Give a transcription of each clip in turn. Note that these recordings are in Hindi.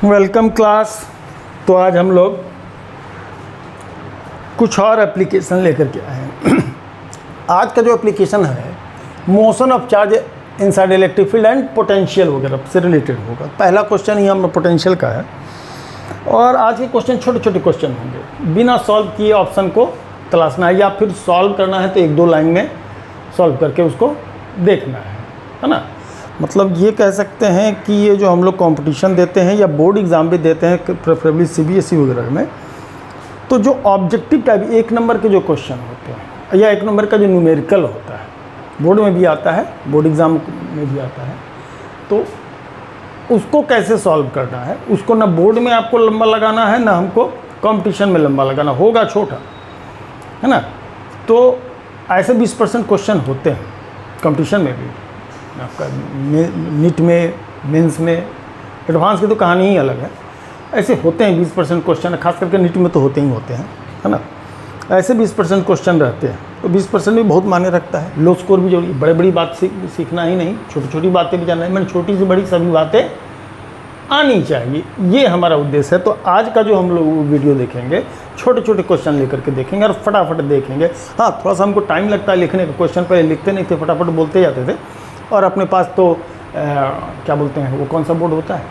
Welcome class. तो आज हम लोग कुछ और एप्लीकेशन लेकर के आए हैं। आज का जो एप्लीकेशन है motion of charge inside electric field and potential वगैरह से रिलेटेड होगा। पहला क्वेश्चन ही हम पोटेंशियल का है और आज के क्वेश्चन छोटे छोटे क्वेश्चन होंगे। बिना सॉल्व किए ऑप्शन को तलाशना है या फिर सॉल्व करना है तो एक दो लाइन में सॉल्व करके उसको देखना है ना। मतलब ये कह सकते हैं कि ये जो हम लोग कंपटीशन देते हैं या बोर्ड एग्ज़ाम भी देते हैं प्रेफरेबली सीबीएसई वगैरह में, तो जो ऑब्जेक्टिव टाइप 1 नंबर के जो क्वेश्चन होते हैं या 1 नंबर का जो न्यूमेरिकल होता है, बोर्ड में भी आता है, बोर्ड एग्ज़ाम में भी आता है, तो उसको कैसे सॉल्व करना है, उसको ना बोर्ड में आपको लंबा लगाना है ना हमको कंपटीशन में लंबा लगाना, होगा छोटा है ना। तो ऐसे 20% क्वेश्चन होते हैं कंपटीशन में भी, आपका नीट में, मेंस में, एडवांस की तो कहानी ही अलग है। ऐसे होते हैं 20% क्वेश्चन, खास करके नीट में तो होते ही होते हैं, है ना। ऐसे 20% क्वेश्चन रहते हैं, तो 20% भी बहुत मायने रखता है। लो स्कोर भी जरूरी, बड़े बड़ी बात सीखना ही नहीं, छोटी छोटी बातें भी जानना है। मैंने छोटी से बड़ी सभी बातें आनी चाहिए, ये हमारा उद्देश्य है। तो आज का जो हम लोग वीडियो देखेंगे छोटे छोटे क्वेश्चन लेकर के देखेंगे और फटाफट देखेंगे। हाँ, थोड़ा सा हमको टाइम लगता है लिखने का, क्वेश्चन पहले लिखते नहीं थे, फटाफट बोलते जाते थे। और अपने पास तो क्या बोलते हैं वो कौन सा बोर्ड होता है,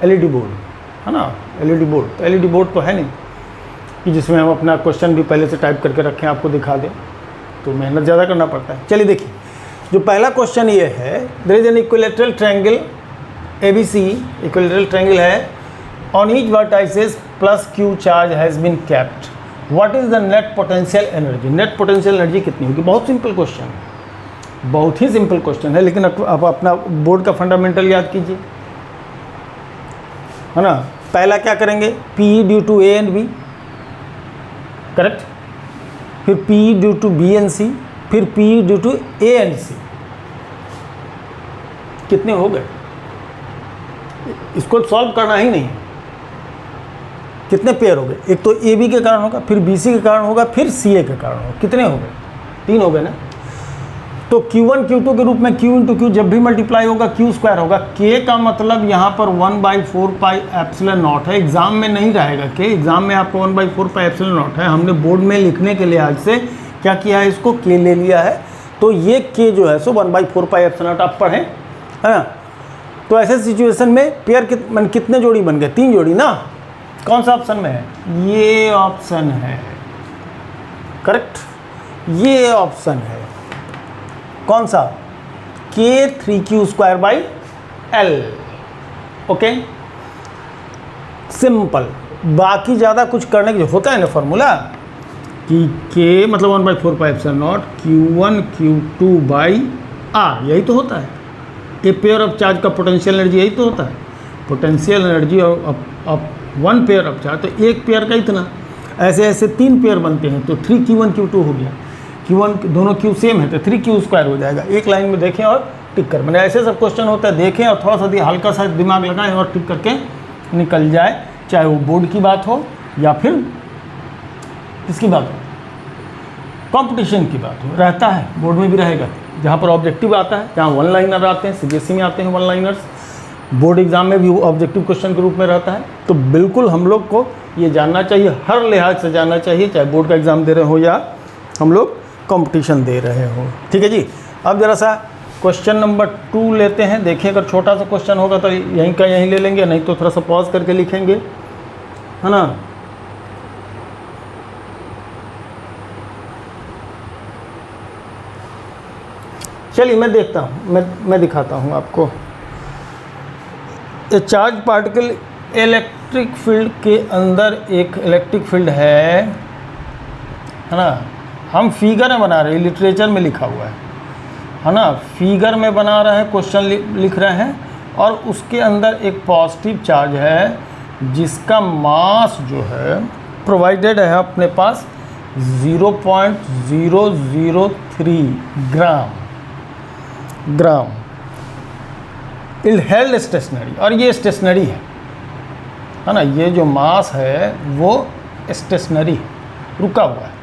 एलईडी बोर्ड है ना, एलईडी बोर्ड। तो एलईडी बोर्ड तो है नहीं कि जिसमें हम अपना क्वेश्चन भी पहले से टाइप करके रखें, आपको दिखा दें, तो मेहनत ज़्यादा करना पड़ता है। चलिए देखिए, जो पहला क्वेश्चन ये है, there is an equilateral triangle ABC, equilateral triangle है, on each vertices plus Q charge has been kept, what is the net potential energy. Net potential energy कितनी होगी। बहुत सिंपल क्वेश्चन है, बहुत ही सिंपल क्वेश्चन है, लेकिन आप अपना बोर्ड का फंडामेंटल याद कीजिए, है ना। पहला क्या करेंगे, PE due to A and B, correct. फिर PE due to B and C, फिर PE due to A and C। कितने हो गए, इसको सॉल्व करना ही नहीं। कितने पेयर हो गए, एक तो AB के कारण होगा, फिर BC के कारण होगा, फिर CA के कारण होगा। कितने हो गए, 3 हो गए ना। तो Q1 Q2 के रूप में Q इंटू Q जब भी मल्टीप्लाई होगा Q स्क्वायर होगा। K का मतलब यहाँ पर 1/4 पाई एप्सिलॉन नॉट है, एग्जाम में नहीं रहेगा K, एग्जाम में आपको 1/4 पाई एप्सिलॉन नॉट है। हमने बोर्ड में लिखने के लिए आज से क्या किया है, इसको K ले लिया है। तो ये K जो है सो 1/4 पाई एप्सिलॉन नॉट आप पढ़ें, है ना। तो ऐसे सिचुएशन में पेयर कितने जोड़ी बन गए, 3 जोड़ी ना। कौन सा ऑप्शन में है, ये ऑप्शन है, करेक्ट, ये ऑप्शन है। कौन सा, K3Q square by L। Okay, simple. बाकी ज़्यादा कुछ करने की होता है ना फॉर्मूला कि K मतलब 1/4 pi epsilon not Q1 Q2 by R, यही तो होता है। एक पेयर ऑफ चार्ज का पोटेंशियल एनर्जी यही तो होता है, potential energy of 1 pair of charge. तो एक पेयर का इतना, ऐसे ऐसे 3 पेयर बनते हैं, तो 3Q1 Q2 हो गया। Q1 दोनों Q सेम है तो 3Q स्क्वायर हो जाएगा। एक लाइन में देखें और टिक कर, मैंने ऐसे सब क्वेश्चन होता है, देखें और थोड़ा सा हल्का सा दिमाग लगाएं और टिक करके निकल जाए, चाहे वो बोर्ड की बात हो या फिर किसकी बात हो, कंपटीशन की बात हो। रहता है बोर्ड में भी रहेगा, जहाँ पर ऑब्जेक्टिव आता है, जहाँ 1 लाइनर आते हैं, सीबीएसई में आते हैं 1 लाइनर्स, बोर्ड एग्जाम में भी ऑब्जेक्टिव क्वेश्चन के रूप में रहता है। तो बिल्कुल हम लोग को ये जानना चाहिए, हर लिहाज से जानना चाहिए, चाहे बोर्ड का एग्ज़ाम दे रहे हो या हम लोग कंपटीशन दे रहे हो। ठीक है जी। अब ज़रा सा क्वेश्चन नंबर 2 लेते हैं। देखिए, अगर छोटा सा क्वेश्चन होगा तो यहीं का यहीं ले लेंगे, नहीं तो थोड़ा सा पॉज करके लिखेंगे, है ना। चलिए मैं देखता हूँ, मैं दिखाता हूँ आपको। ए चार्ज पार्टिकल इलेक्ट्रिक फील्ड के अंदर एक इलेक्ट्रिक फील्ड है ना। हम फिगर में बना रहे हैं, लिटरेचर में लिखा हुआ है ना। फिगर में बना रहे हैं, क्वेश्चन लिख रहे हैं, और उसके अंदर एक पॉजिटिव चार्ज है जिसका मास जो है प्रोवाइडेड है अपने पास 0.003 ग्राम इट हेल्ड स्टेशनरी, और ये स्टेशनरी है ना। ये जो मास है वो स्टेशनरी है, रुका हुआ है,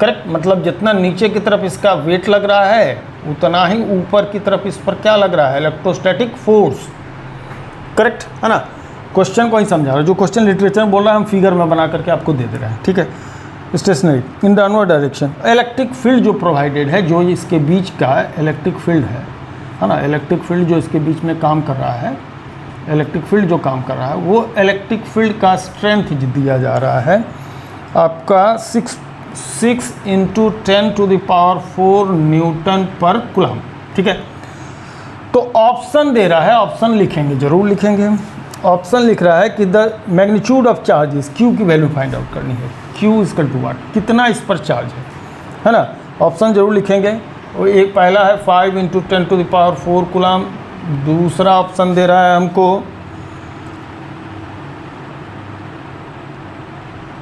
करेक्ट। मतलब जितना नीचे की तरफ इसका वेट लग रहा है उतना ही ऊपर की तरफ इस पर क्या लग रहा है, इलेक्ट्रोस्टैटिक फोर्स। करेक्ट है ना। क्वेश्चन को ही समझा रहा है, जो क्वेश्चन लिटरेचर में बोल रहा है हम फिगर में बना करके आपको दे दे रहे हैं, ठीक है। Stationary in downward direction, electric field जो प्रोवाइडेड है, जो इसके बीच का इलेक्ट्रिक फील्ड है ना, इलेक्ट्रिक फील्ड जो इसके बीच में काम कर रहा है, इलेक्ट्रिक फील्ड जो काम कर रहा है, वो इलेक्ट्रिक फील्ड का स्ट्रेंथ दिया जा रहा है आपका 6 × 10⁴ न्यूटन पर कूलम, ठीक है। तो ऑप्शन दे रहा है, ऑप्शन लिखेंगे, जरूर लिखेंगे। ऑप्शन लिख रहा है कि the magnitude of charges, Q की वैल्यू फाइंड आउट करनी है, क्यू इक्वल टू व्हाट, कितना इस पर चार्ज है ना। ऑप्शन जरूर लिखेंगे। और एक पहला है 5 × 10⁴ कूलम, दूसरा ऑप्शन दे रहा है हमको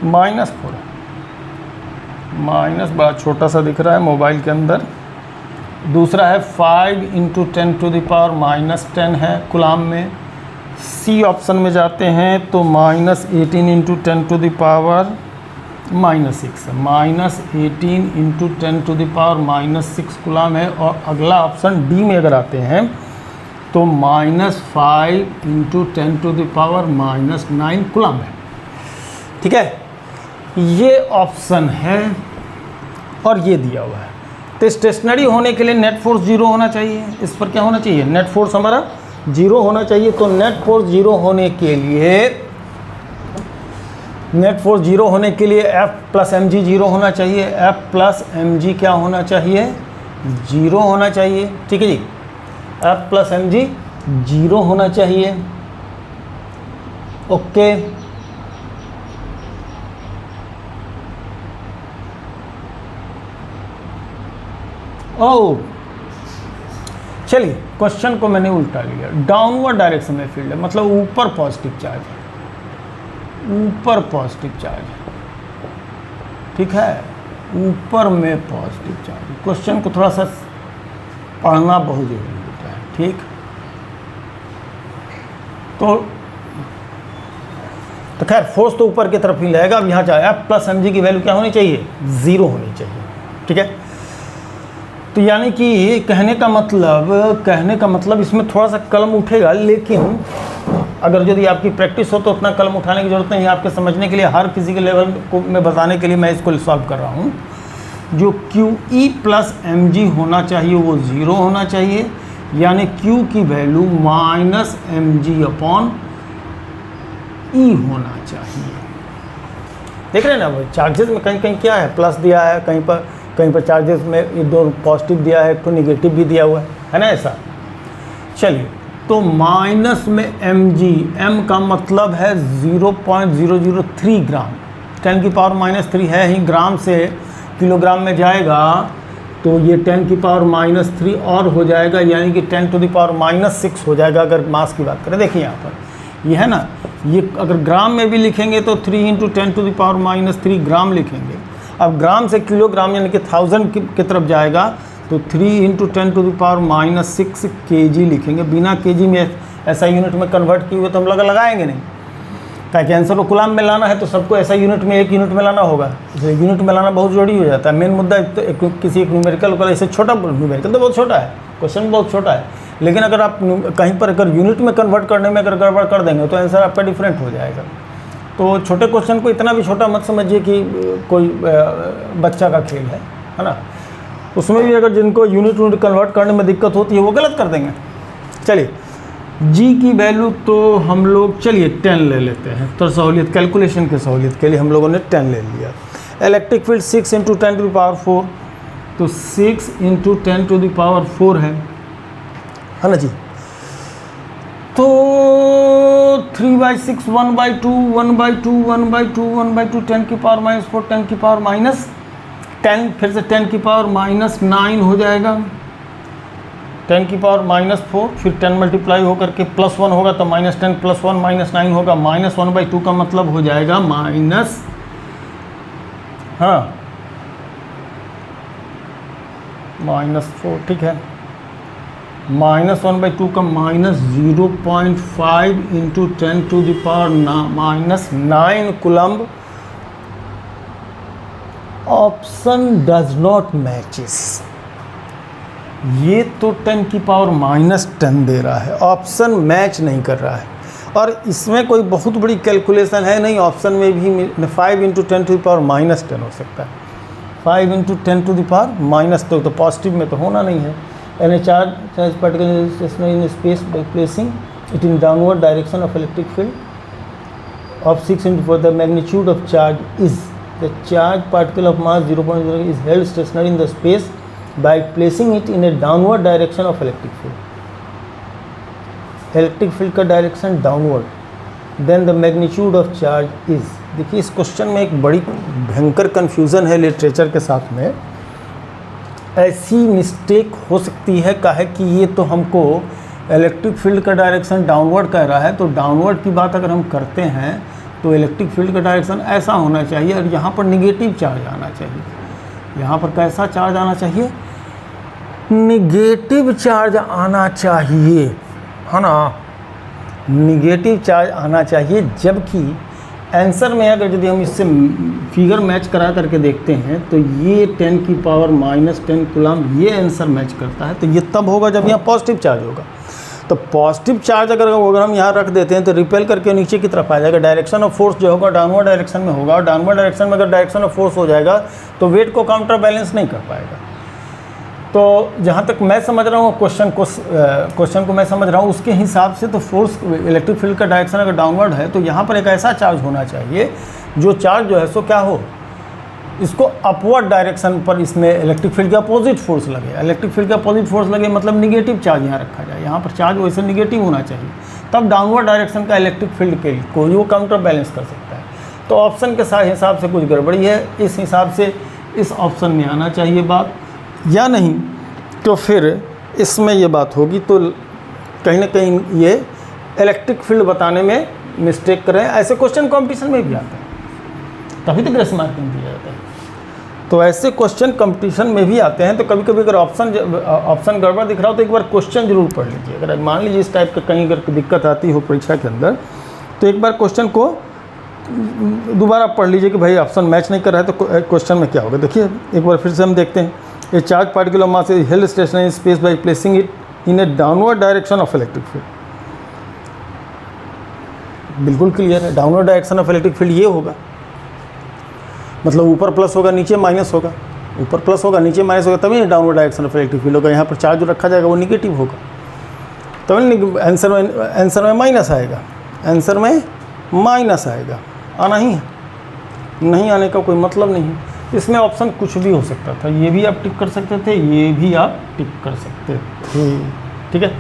-4, माइनस बड़ा छोटा सा दिख रहा है मोबाइल के अंदर। दूसरा है 5 × 10⁻−10 है कूलम में। सी ऑप्शन में जाते हैं तो -18 × 10⁻⁻6 है, -18 × 10⁻⁻6 कूलम है। और अगला ऑप्शन डी में अगर आते हैं तो -5 × 10⁻⁻9 कूलम है, ठीक है। ये ऑप्शन है और ये दिया हुआ है। तो स्टेशनरी होने के लिए नेट फोर्स 0 होना चाहिए, इस पर क्या होना चाहिए, नेट फोर्स हमारा 0 होना चाहिए। तो नेट फोर्स 0 होने के लिए, नेट फोर्स 0 होने के लिए F + mg 0 होना चाहिए, F + mg क्या होना चाहिए, 0 होना चाहिए, ठीक है जी। F + mg 0 होना चाहिए, ओके। ओह चलिए, क्वेश्चन को मैंने उल्टा लिया। डाउनवर्ड डायरेक्शन में फील्ड है, मतलब ऊपर पॉजिटिव चार्ज है, ऊपर पॉजिटिव चार्ज है, ठीक है, ऊपर में पॉजिटिव चार्ज है। क्वेश्चन को थोड़ा सा पढ़ना बहुत जरूरी होता है, ठीक। तो खैर फोर्स तो ऊपर की तरफ ही लगेगा। अब यहाँ चाहे F + mg की वैल्यू क्या होनी चाहिए, 0 होनी चाहिए, ठीक है। तो यानी कि कहने का मतलब इसमें थोड़ा सा कलम उठेगा, लेकिन अगर यदि आपकी प्रैक्टिस हो तो उतना कलम उठाने की ज़रूरत नहीं है। आपके समझने के लिए, हर किसी के लेवल को मैं बताने के लिए मैं इसको सॉल्व कर रहा हूँ। जो QE + mg होना चाहिए वो 0 होना चाहिए, यानी Q की वैल्यू -mg/E होना चाहिए। देख रहे हैं ना, वो चार्जेस में कहीं कहीं क्या है, प्लस दिया है, कहीं पर चार्जेस में ये दो पॉजिटिव दिया है, तो निगेटिव भी दिया हुआ है ना, ऐसा। चलिए, तो माइनस में mg, m का मतलब है 0.003 ग्राम, 10⁻³ है ही, ग्राम से किलोग्राम में जाएगा तो ये 10⁻³ और हो जाएगा, यानी कि 10⁻⁻6 हो जाएगा अगर मास की बात करें। देखिए यहाँ पर ये है ना, ये अगर ग्राम में भी लिखेंगे तो 3 × 10⁻³ ग्राम लिखेंगे। अब ग्राम से किलोग्राम यानी कि 1000 की तरफ जाएगा तो 3 × 10⁻6 kg लिखेंगे। बिना kg में ऐसा यूनिट में कन्वर्ट किए हुए तो हम लोग लगाएंगे नहीं, ताकि आंसर को कूलम में लाना है तो सबको ऐसा यूनिट में, एक यूनिट में लाना होगा, इसलिए यूनिट में लाना बहुत जरूरी हो जाता है। मेन मुद्दा तो किसी एक न्यूमेरिकल का, ऐसे छोटा न्यूमेरिकल तो बहुत छोटा है, क्वेश्चन बहुत छोटा है, लेकिन अगर आप कहीं पर अगर यूनिट में कन्वर्ट करने में अगर गड़बड़ कर देंगे तो आंसर आपका डिफरेंट हो जाएगा। तो छोटे क्वेश्चन को इतना भी छोटा मत समझिए कि कोई बच्चा का खेल है ना। उसमें भी अगर जिनको यूनिट कन्वर्ट करने में दिक्कत होती है वो गलत कर देंगे। चलिए, जी की वैल्यू तो हम लोग चलिए 10 ले लेते हैं, तो सहूलियत, कैलकुलेशन की सहूलियत के लिए हम लोगों ने 10 ले लिया। इलेक्ट्रिक फील्ड 6 × 10⁴, तो 6 × 10⁴ है ना जी। तो 3/6 1/2 1/2 1/2 1/2 10⁻⁻4 10, फिर से 10⁻⁻9 हो जाएगा, 10⁻⁻4, फिर 10 मल्टीप्लाई होकर के +1 होगा तो -10 + 1 -9 होगा। -1/2 का मतलब हो जाएगा -4, ठीक है। -1/2 का -0.5 × 10⁻⁻9 coulomb. Option does not matches, ये तो 10⁻⁻10 दे रहा है, ऑप्शन मैच नहीं कर रहा है। और इसमें कोई बहुत बड़ी कैलकुलेशन है नहीं, ऑप्शन में भी 5 × 10⁻⁻10 हो सकता है। 5 × 10⁻⁻10 तो पॉजिटिव में तो होना नहीं है। Any charge particle stationary in space by placing it in downward direction of electric field of 6 × 4 the magnitude of charge is the charge particle of mass 0.0 is held stationary in the space by placing it in a downward direction of electric field. Electric field का direction downward, then the magnitude of charge is. देखिए इस क्वेश्चन में एक बड़ी भयंकर कन्फ्यूज़न है लिटरेचर के साथ में। ऐसी मिस्टेक हो सकती है काहे कि ये तो हमको इलेक्ट्रिक फील्ड का डायरेक्शन डाउनवर्ड कह रहा है, तो डाउनवर्ड की बात अगर हम करते हैं तो इलेक्ट्रिक फील्ड का डायरेक्शन ऐसा होना चाहिए और यहाँ पर निगेटिव चार्ज आना चाहिए। यहाँ पर कैसा चार्ज आना चाहिए? निगेटिव चार्ज आना चाहिए, है ना, निगेटिव चार्ज आना चाहिए। जबकि आंसर में अगर यदि हम इससे फिगर मैच करा करके देखते हैं तो ये 10⁻⁻10 कूलम ये आंसर मैच करता है। तो ये तब होगा जब यहाँ पॉजिटिव चार्ज होगा। तो पॉजिटिव चार्ज अगर हम यहाँ रख देते हैं तो रिपेल करके नीचे की तरफ आ जाएगा। डायरेक्शन ऑफ फोर्स जो होगा डाउनवर्ड डायरेक्शन में होगा, और डाउनवर्ड डायरेक्शन में अगर डायरेक्शन ऑफ फोर्स हो जाएगा तो वेट को काउंटर बैलेंस नहीं कर पाएगा। तो जहाँ तक मैं समझ रहा हूँ क्वेश्चन को मैं समझ रहा हूँ उसके हिसाब से तो फोर्स इलेक्ट्रिक फील्ड का डायरेक्शन अगर डाउनवर्ड है तो यहाँ पर एक ऐसा चार्ज होना चाहिए जो चार्ज जो है सो क्या हो, इसको अपवर्ड डायरेक्शन पर इसमें इलेक्ट्रिक फील्ड का अपोजिट फोर्स लगे। इलेक्ट्रिक फील्ड का अपोजिट फोर्स लगे मतलब निगेटिव चार्ज यहाँ रखा जाए। यहाँ पर चार्ज वैसे निगेटिव होना चाहिए, तब डाउनवर्ड डायरेक्शन का इलेक्ट्रिक फील्ड के को वो काउंटर बैलेंस कर सकता है। तो ऑप्शन के हिसाब से कुछ गड़बड़ी है, इस हिसाब से इस ऑप्शन में आना चाहिए बात, या नहीं तो फिर इसमें ये बात होगी। तो कहीं ना कहीं ये इलेक्ट्रिक फील्ड बताने में मिस्टेक करें। ऐसे क्वेश्चन कंपटीशन में भी आते हैं, तभी तो ग्रेस मार्किंग दिया जाता है। तो ऐसे क्वेश्चन कंपटीशन में भी आते हैं। तो कभी कभी अगर ऑप्शन गड़बड़ दिख रहा हो तो एक बार क्वेश्चन जरूर पढ़ लीजिए। अगर मान लीजिए इस टाइप का कहीं अगर दिक्कत आती हो परीक्षा के अंदर तो एक बार क्वेश्चन को दोबारा पढ़ लीजिए कि भाई ऑप्शन मैच नहीं कर रहा है तो क्वेश्चन में क्या होगा। देखिए एक बार फिर से हम देखते हैं। A charge particle of mass is held stationary in space by placing it in a downward direction of electric field. बिल्कुल क्लियर है, downward direction of electric field ये होगा, मतलब ऊपर प्लस होगा नीचे माइनस होगा, ऊपर प्लस होगा नीचे माइनस होगा, तभी downward direction of electric field होगा। यहाँ पर चार्ज जो रखा जाएगा वो निगेटिव होगा, तभी आंसर में माइनस आएगा, आंसर में माइनस आएगा। आना ही है, नहीं आने का कोई मतलब नहीं है। इसमें ऑप्शन कुछ भी हो सकता था, ये भी आप टिक कर सकते थे, ये भी आप टिक कर सकते थे। ठीक है,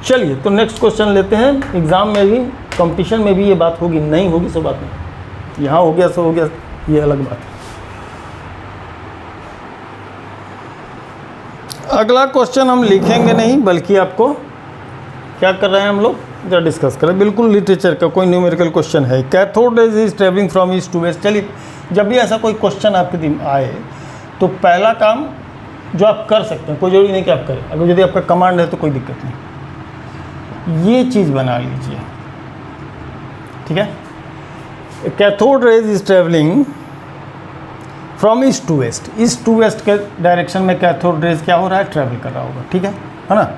चलिए तो नेक्स्ट क्वेश्चन लेते हैं। एग्ज़ाम में भी कंपटीशन में भी ये बात होगी, नहीं होगी सो बात नहीं, यहाँ हो गया सो हो गया, ये अलग बात है। अगला क्वेश्चन हम लिखेंगे नहीं बल्कि आपको क्या कर रहे हैं हम लोग जरा डिस्कस करें। बिल्कुल लिटरेचर का कोई न्यूमेरिकल क्वेश्चन है। Cathode rays is travelling from east to west. चलिए जब भी ऐसा कोई क्वेश्चन आपके दिन आए तो पहला काम जो आप कर सकते हैं, कोई जरूरी नहीं कि आप करें, अगर यदि आपका कमांड है तो कोई दिक्कत नहीं, ये चीज़ बना लीजिए। ठीक है, cathode rays is travelling from east to west. East to west के डायरेक्शन में कैथोड रेज क्या हो रहा है, ट्रैवल कर रहा होगा। ठीक है ना।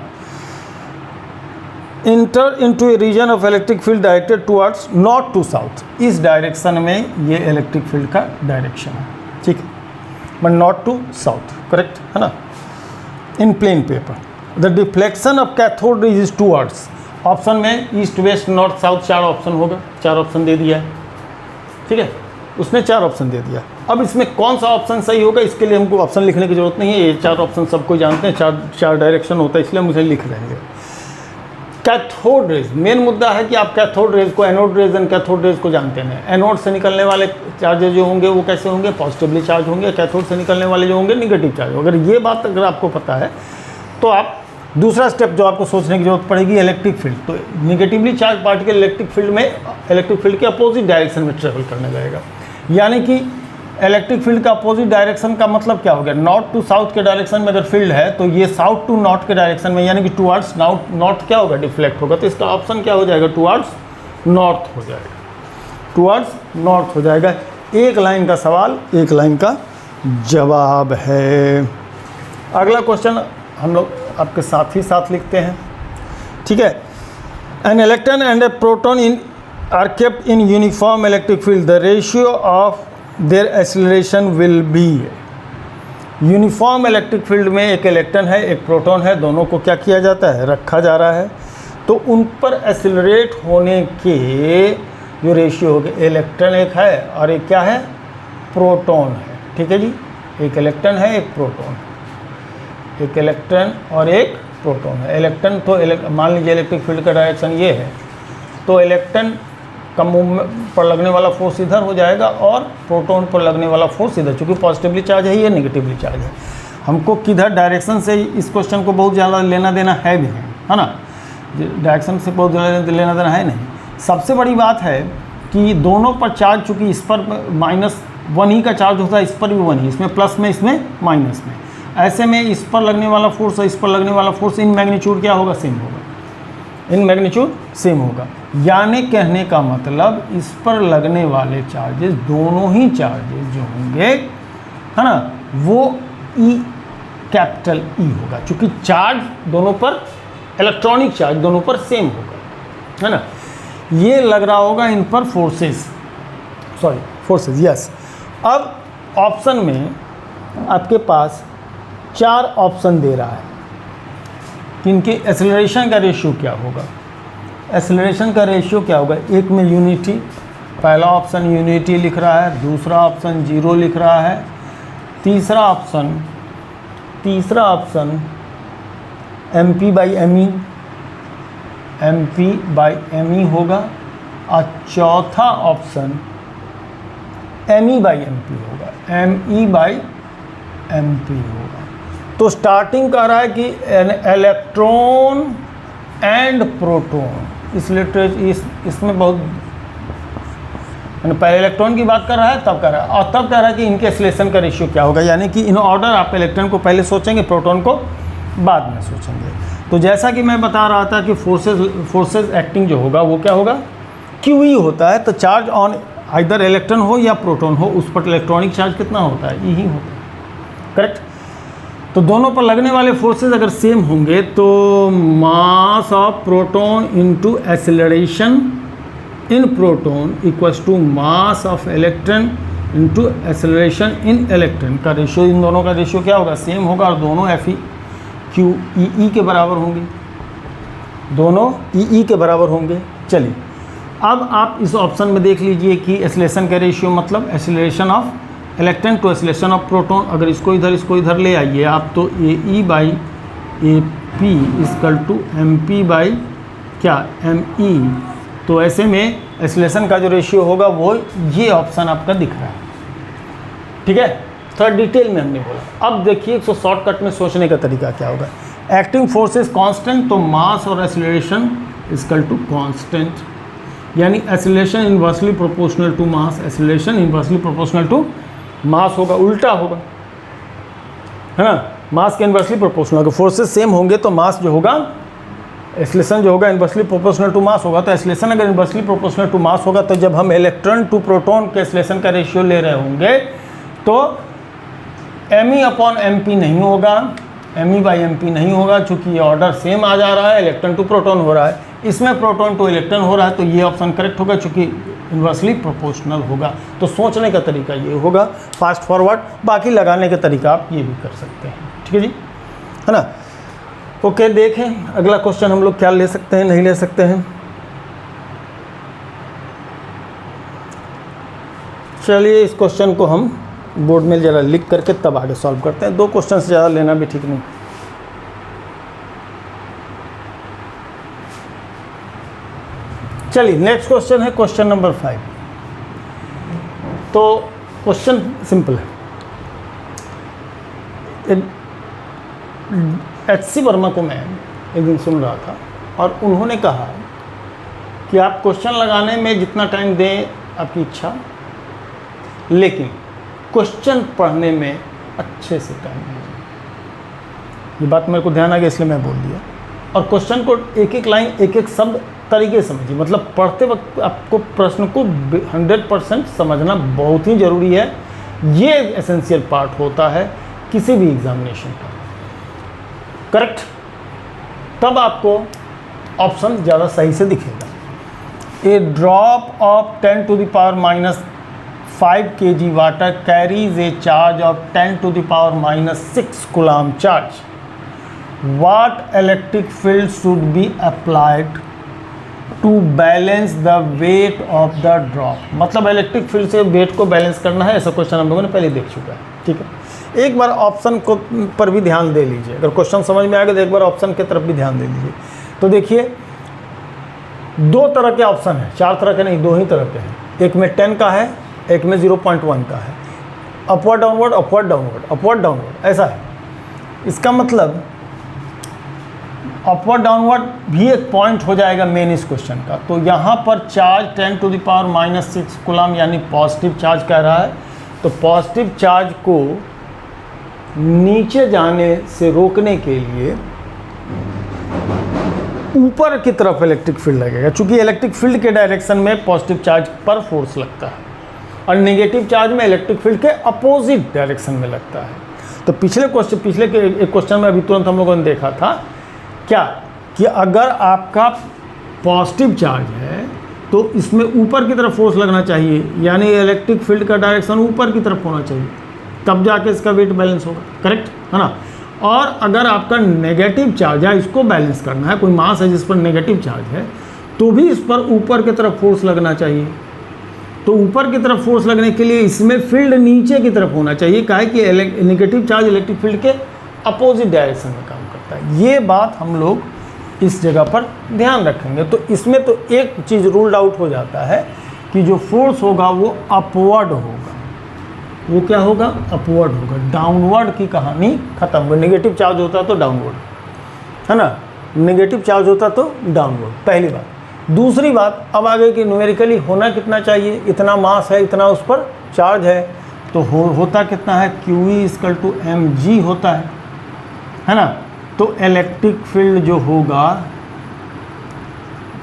Enter into a region of electric field directed towards north to south. इस डायरेक्शन में ये इलेक्ट्रिक फील्ड का डायरेक्शन है। ठीक है, but north to south, correct है ना। In plane paper the deflection of cathode rays is towards. Option में east west north south 4 option होगा, 4 ऑप्शन दे दिया है। ठीक है, उसने 4 ऑप्शन दे दिया। अब इसमें कौन सा ऑप्शन सही होगा इसके लिए हमको ऑप्शन लिखने की जरूरत नहीं है, ये 4 ऑप्शन सबको जानते हैं, 4 डायरेक्शन होता है, इसलिए हम उसे लिख रहे हैं। कैथोड रेज, मेन मुद्दा है कि आप कैथोड रेज को anode rays and cathode rays को जानते हैं। एनोड से निकलने वाले चार्जेज जो होंगे वो कैसे होंगे, पॉजिटिवली चार्ज होंगे। कैथोड से निकलने वाले जो होंगे निगेटिव चार्ज। अगर ये बात अगर आपको पता है तो आप दूसरा स्टेप जो आपको सोचने की जरूरत पड़ेगी इलेक्ट्रिक फील्ड। तो negatively charge particle electric field के अपोजिट डायरेक्शन में ट्रेवल करने जाएगा। यानी कि इलेक्ट्रिक फील्ड का अपोजिट डायरेक्शन का मतलब क्या हो गया, नॉर्थ टू साउथ के डायरेक्शन में अगर फील्ड है तो ये साउथ टू नॉर्थ के डायरेक्शन में यानी कि टुवर्ड्स नॉर्थ क्या होगा, डिफ्लेक्ट होगा। तो इसका ऑप्शन क्या हो जाएगा, टुवर्ड्स नॉर्थ हो जाएगा, टुवर्ड्स नॉर्थ हो जाएगा। एक लाइन का सवाल, एक लाइन का जवाब है। अगला क्वेश्चन हम लोग आपके साथ ही साथ लिखते हैं। ठीक है, An electron and a proton are kept in uniform electric field. The ratio of their acceleration will be. Uniform electric field में एक इलेक्ट्रॉन है एक प्रोटॉन है, दोनों को क्या किया जाता है, रखा जा रहा है, तो उन पर एक्सेलरेट होने के जो रेशियो हो गए, इलेक्ट्रॉन एक है और एक क्या है, प्रोटॉन है। ठीक है जी, एक इलेक्ट्रॉन है एक प्रोटॉन है, एक इलेक्ट्रॉन और एक प्रोटॉन है। इलेक्ट्रॉन तो मान लीजिए इलेक्ट्रिक फील्ड का डायरेक्शन ये है, तो इलेक्ट्रॉन का मूवमेंट पर लगने वाला फोर्स इधर हो जाएगा और प्रोटॉन पर लगने वाला फोर्स इधर, चूँकि पॉजिटिवली चार्ज है ये नेगेटिवली चार्ज है। हमको किधर डायरेक्शन से इस क्वेश्चन को बहुत ज़्यादा लेना देना है भी नहीं, है ना, डायरेक्शन से बहुत ज़्यादा लेना देना है नहीं। सबसे बड़ी बात है कि दोनों पर चार्ज, चूँकि इस पर -1 ही का चार्ज होता है, इस पर भी 1 ही, इसमें प्लस में इसमें माइनस में, ऐसे में इस पर लगने वाला फोर्स और इस पर लगने वाला फोर्स इन मैग्नीट्यूड क्या होगा, सेम होगा, इन मैग्नीट्यूड सेम होगा। यानी कहने का मतलब इस पर लगने वाले चार्जेस, दोनों ही चार्जेस जो होंगे, है ना, वो कैपिटल ई होगा, क्योंकि चार्ज दोनों पर, इलेक्ट्रॉनिक चार्ज दोनों पर सेम होगा, है ना। ये लग रहा होगा इन पर फोर्सेस, यस। अब ऑप्शन में आपके पास 4 ऑप्शन दे रहा है कि इनके एक्सेलरेशन का रेशियो क्या होगा। एक्सेलरेशन का रेशियो क्या होगा, एक में यूनिटी, पहला ऑप्शन यूनिटी लिख रहा है, दूसरा ऑप्शन 0 लिख रहा है, तीसरा ऑप्शन MP/me होगा, और चौथा ऑप्शन ME/MP होगा, ME/MP होगा। तो स्टार्टिंग कह रहा है कि इलेक्ट्रॉन एंड प्रोटॉन, इसमें बहुत, पहले इलेक्ट्रॉन की बात कर रहा है तब कर रहा है, और तब कह रहा है कि इनके एक्सेलरेशन का रेशियो क्या होगा, यानी कि इन ऑर्डर आप इलेक्ट्रॉन को पहले सोचेंगे, प्रोटॉन को बाद में सोचेंगे। तो जैसा कि मैं बता रहा था कि फोर्सेस एक्टिंग जो होगा वो क्या होगा, QE होता है। तो चार्ज ऑन आइदर इलेक्ट्रॉन हो या प्रोटॉन हो, उस पर इलेक्ट्रॉनिक चार्ज कितना होता है, E ही होता है, करेक्ट। तो दोनों पर लगने वाले फोर्सेस अगर सेम होंगे तो mass of proton into acceleration in proton equals to mass of electron into acceleration in electron का रेशियो, इन दोनों का रेशियो क्या होगा, सेम होगा, और दोनों FeQEE के बराबर होंगे, दोनों EE के बराबर होंगे। चलिए अब आप इस ऑप्शन में देख लीजिए कि एक्सेलरेशन का रेशियो मतलब acceleration of electron to acceleration of proton, अगर इसको इधर ले आइए आप, तो AE/AP इक्वल टू MP/ME। तो ऐसे में एक्सेलरेशन का जो रेशियो होगा वो ये ऑप्शन आपका दिख रहा है, ठीक है। थोड़ा डिटेल में हमने बोला। अब देखिए इसको शॉर्टकट में सोचने का तरीका क्या होगा। एक्टिंग फोर्स इज कांस्टेंट, तो मास और एक्सेलरेशन इक्वल टू कांस्टेंट, यानी acceleration inversely proportional to mass, acceleration inversely proportional to mass होगा, उल्टा होगा, है ना, मास के इनवर्सली प्रोपोर्शनल होगा। फोर्सेस सेम होंगे तो मास जो होगा, एक्सेलरेशन जो होगा इनवर्सली प्रोपोर्शनल टू मास होगा। तो एक्सेलरेशन अगर इनवर्सली प्रोपोर्शनल टू मास होगा, तो जब हम इलेक्ट्रॉन टू प्रोटॉन के एक्सेलरेशन का रेशियो ले रहे होंगे तो ME/MP नहीं होगा, ME/MP नहीं होगा, चूँकि ये ऑर्डर सेम आ जा रहा है, इलेक्ट्रॉन टू प्रोटॉन हो रहा है, इसमें प्रोटॉन टू इलेक्ट्रॉन हो रहा है, तो ये ऑप्शन करेक्ट होगा, चूँकि इन्वर्सली प्रोपोर्शनल होगा। तो सोचने का तरीका ये होगा, फास्ट फॉरवर्ड, बाकी लगाने का तरीका आप ये भी कर सकते हैं, ठीक है जी, है ना। ओके, देखें अगला क्वेश्चन हम लोग क्या ले सकते हैं, नहीं ले सकते हैं। चलिए इस क्वेश्चन को हम बोर्ड में ज़रा लिख करके तब आगे सॉल्व करते हैं, 2 क्वेश्चन से ज़्यादा लेना भी ठीक नहीं। चलिए नेक्स्ट क्वेश्चन है क्वेश्चन नंबर 5। तो क्वेश्चन सिंपल है। HC वर्मा को मैं एक दिन सुन रहा था और उन्होंने कहा कि आप क्वेश्चन लगाने में जितना टाइम दें आपकी इच्छा, लेकिन क्वेश्चन पढ़ने में अच्छे से टाइम दीजिए। ये बात मेरे को ध्यान आ गया इसलिए मैं बोल दिया। और क्वेश्चन को एक एक लाइन एक एक शब्द तरीके से समझिए, मतलब पढ़ते वक्त आपको प्रश्न को 100% समझना बहुत ही ज़रूरी है। ये एसेंशियल पार्ट होता है किसी भी एग्जामिनेशन का, करेक्ट। तब आपको ऑप्शन ज़्यादा सही से दिखेगा। ए drop of 10 to the power minus 5 kg water carries a charge of 10 to the power minus 6 coulomb charge. What electric field should be applied to balance the weight of the drop? मतलब इलेक्ट्रिक फील्ड से वेट को बैलेंस करना है, ऐसा क्वेश्चन हम लोगों ने पहले देख चुका है। ठीक है, एक बार ऑप्शन को पर भी ध्यान दे लीजिए, अगर क्वेश्चन समझ में आएगा तो एक बार ऑप्शन की तरफ भी ध्यान दे लीजिए। तो देखिए 2 तरह के ऑप्शन हैं, 4 तरह के नहीं, 2 ही तरह के हैं। एक में 10 का है, एक में 0.1 का है। Upward downward, upward downward, upward downward, ऐसा है। इसका मतलब अपवर्ड डाउनवर्ड भी एक पॉइंट हो जाएगा मेन इस क्वेश्चन का। तो यहाँ पर charge 10 to the power minus 6 coulomb यानी पॉजिटिव चार्ज कह रहा है, तो पॉजिटिव चार्ज को नीचे जाने से रोकने के लिए ऊपर की तरफ इलेक्ट्रिक फील्ड लगेगा, क्योंकि इलेक्ट्रिक फील्ड के डायरेक्शन में पॉजिटिव चार्ज पर फोर्स लगता है और नेगेटिव चार्ज में इलेक्ट्रिक फील्ड के अपोजिट डायरेक्शन में लगता है। तो पिछले के एक क्वेश्चन में अभी तुरंत हम लोगों ने देखा था क्या कि अगर आपका पॉजिटिव चार्ज है तो इसमें ऊपर की तरफ फोर्स लगना चाहिए, यानी इलेक्ट्रिक फील्ड का डायरेक्शन ऊपर की तरफ होना चाहिए, तब जाके इसका वेट बैलेंस होगा, करेक्ट है ना। और अगर आपका नेगेटिव चार्ज है, इसको बैलेंस करना है, कोई मास है जिस पर नेगेटिव चार्ज है, तो भी इस पर ऊपर की तरफ फोर्स लगना चाहिए। तो ऊपर की तरफ फोर्स लगने के लिए इसमें फील्ड नीचे की तरफ होना चाहिए, काहे कि नेगेटिव चार्ज इलेक्ट्रिक फील्ड के अपोजिट डायरेक्शन में काम करता है। ये बात हम लोग इस जगह पर ध्यान रखेंगे। तो इसमें तो एक चीज़ रूल्ड आउट हो जाता है कि जो फोर्स होगा वो अपवर्ड होगा। वो क्या होगा? अपवर्ड होगा। डाउनवर्ड की कहानी खत्म हो गई। नेगेटिव चार्ज होता तो डाउनवर्ड, है ना, नेगेटिव चार्ज होता तो डाउनवर्ड, पहली बात। दूसरी बात, अब आगे कि न्यूमेरिकली होना कितना चाहिए, इतना मास है, इतना उस पर चार्ज है, तो होता कितना है, QE=mg होता है ना। तो इलेक्ट्रिक फील्ड जो होगा,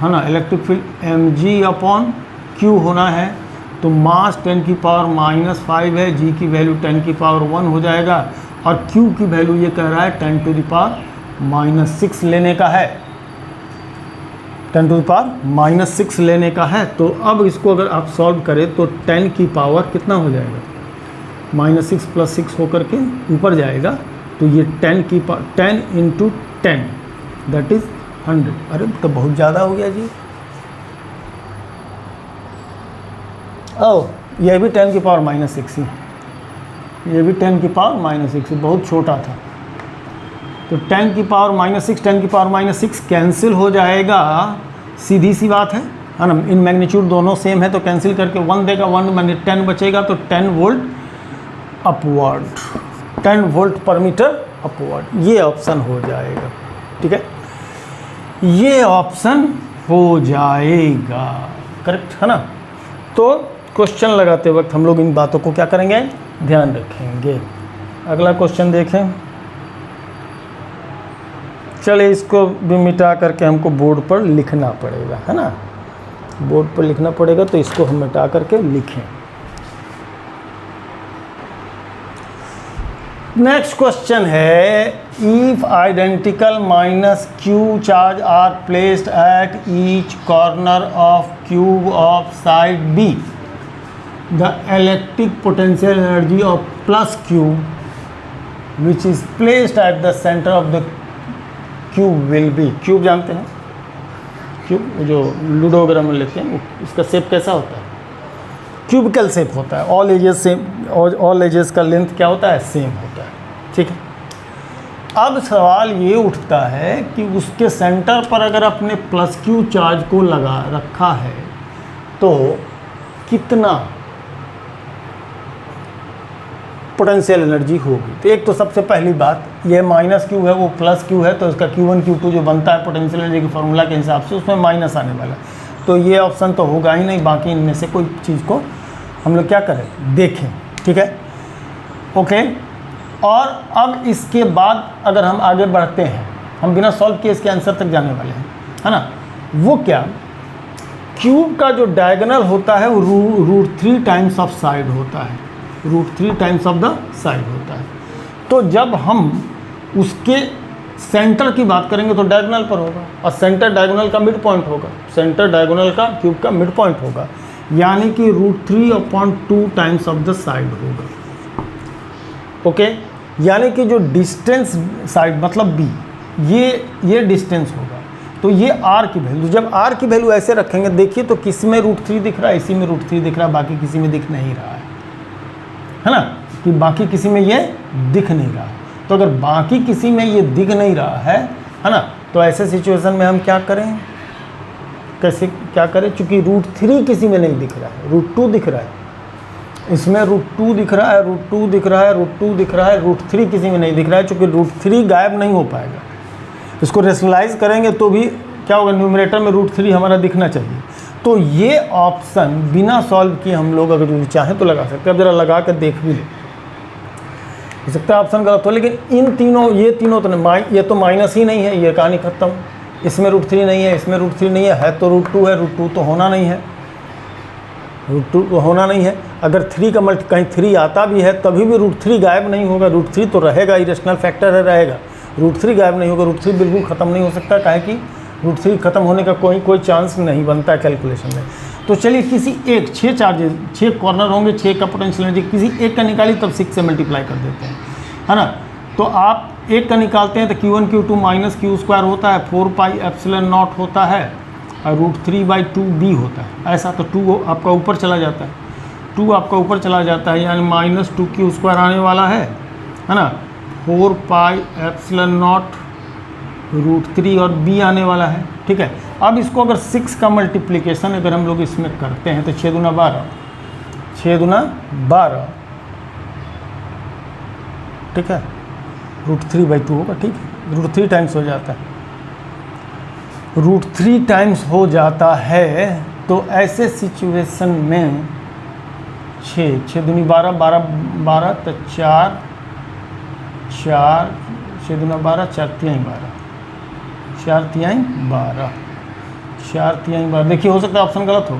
है ना, इलेक्ट्रिक फील्ड mg/q होना है। तो मास 10⁻⁻5 है, g की वैल्यू 10⁻1 हो जाएगा और q की वैल्यू ये कह रहा है 10⁻6 लेने का है, 10⁻6 लेने का है। तो अब इसको अगर आप सॉल्व करें तो 10 की पावर कितना हो जाएगा, -6 + 6 होकर के ऊपर जाएगा। तो ये 10 × 10 दैट इज़ 100। अरे तो बहुत ज़्यादा हो गया जी। यह भी 10⁻6 ही, ये भी 10⁻6, बहुत छोटा था। तो 10⁻6 10⁻6 कैंसिल हो जाएगा, सीधी सी बात है ना। इन मैग्नीट्यूड दोनों सेम है तो कैंसिल करके 1 देगा, 1 में 10 बचेगा, तो 10 वोल्ट अपवर्ड, 10 वोल्ट पर मीटर अपवर्ड, ये ऑप्शन हो जाएगा। ठीक है, ये ऑप्शन हो जाएगा, करेक्ट है ना। तो क्वेश्चन लगाते वक्त हम लोग इन बातों को क्या करेंगे, ध्यान रखेंगे। अगला क्वेश्चन देखें। चलिए इसको भी मिटा करके हमको बोर्ड पर लिखना पड़ेगा, है ना, बोर्ड पर लिखना पड़ेगा, तो इसको हम मिटा करके लिखें। नेक्स्ट क्वेश्चन है, if identical -q charge are placed at each corner of cube of side B, the electric potential energy of +q which is placed at the centre of the cube will be. Cube जानते हैं, क्यूब जो लूडो वगैरह में लेते हैं, उसका शेप कैसा होता है, क्यूबिकल शेप होता है। All ages same, all ages का लेंथ क्या होता है, सेम होता है। ठीक है, अब सवाल ये उठता है कि उसके सेंटर पर अगर अपने +q चार्ज को लगा रखा है तो कितना पोटेंशियल एनर्जी होगी। तो एक तो सबसे पहली बात, ये -q है, वो +q है, तो इसका Q1 Q2 जो बनता है पोटेंशियल एनर्जी के फार्मूला के हिसाब से, उसमें माइनस आने वाला। तो ये ऑप्शन तो होगा ही नहीं, बाकी इनमें से कोई चीज़ को हम लोग क्या करें, देखें। ठीक है, ओके। और अब इसके बाद अगर हम आगे बढ़ते हैं, हम बिना सॉल्व किए इसके आंसर तक जाने वाले हैं, है ना। वो क्या, क्यूब का जो डायगोनल होता है वो √3 टाइम्स ऑफ साइड होता है, √3 टाइम्स ऑफ द साइड होता है। तो जब हम उसके सेंटर की बात करेंगे तो डायगोनल पर होगा, और सेंटर डायगोनल का मिड पॉइंट होगा, सेंटर डायगोनल का क्यूब का मिड पॉइंट होगा, यानी कि √3/2 टाइम्स ऑफ द साइड होगा। ओके, यानी कि जो डिस्टेंस साइड मतलब बी, ये डिस्टेंस होगा। तो ये आर की वैल्यू, जब आर की वैल्यू ऐसे रखेंगे, देखिए तो किस में √3 दिख रहा है, इसी में √3 दिख रहा है, बाकी किसी में दिख नहीं रहा है ना, कि बाकी किसी में ये दिख नहीं रहा है। तो अगर बाकी किसी में ये दिख नहीं रहा है ना, तो ऐसे सिचुएशन में हम क्या करें, कैसे क्या करें, चूँकि √3 किसी में नहीं दिख रहा है, √2 दिख रहा है, इसमें √2 दिख रहा है, √2 दिख रहा है, √2 दिख रहा है, √3 किसी में नहीं दिख रहा है, चूँकि √3 गायब नहीं हो पाएगा। इसको रेशनलाइज करेंगे तो भी क्या होगा, न्यूमरेटर में √3 हमारा दिखना चाहिए। तो ये ऑप्शन बिना सॉल्व किए हम लोग अगर जो चाहें तो लगा सकते हैं। अब जरा लगा कर देख भी ले, हो सकता है ऑप्शन गलत हो, लेकिन इन तीनों, ये तीनों तो ये तो माइनस ही नहीं है, ये कहानी खत्म। इसमें √3 नहीं है, इसमें √3 नहीं है तो √2 है, √2 तो होना नहीं है, √2 तो होना नहीं है। अगर 3 का मल्टी कहीं 3 आता भी है तभी भी √3 गायब नहीं होगा, √3 तो रहेगा, इरेशनल फैक्टर है, रहेगा, √3 गायब नहीं होगा, √3 बिल्कुल ख़त्म नहीं हो सकता, काहे कि √3 ख़त्म होने का कोई चांस नहीं बनता है कैलकुलेशन में। तो चलिए किसी एक 6 चार्जेस, 6 कॉर्नर होंगे, 6 का पोटेंशियल एनर्जी किसी एक का निकाली तब 6 से मल्टीप्लाई कर देते हैं, है ना। तो आप एक का निकालते हैं तो Q1 Q2 माइनस Q² होता है, 4πε0 होता है, और √3/2b होता है, ऐसा। तो 2 आपका ऊपर चला जाता है, 2 आपका ऊपर चला जाता है, यानी -2Q² आने वाला है ना, 4πε0 √3 और b आने वाला है, ठीक है। अब इसको अगर 6 का मल्टीप्लिकेशन अगर हम लोग इसमें करते हैं तो 6 दूना 12, 6 दूना 12, ठीक है, √3/2 होगा, ठीक है, √3 टाइम्स हो जाता है, √3 टाइम्स हो जाता है। तो ऐसे सिचुएशन में 6 दूनी 12, 12 तो 4, 6 दूना 12, 4 तिहाई 12, 4 तिहाई 12, 4 तिहाई 12। देखिए हो सकता है ऑप्शन गलत हो,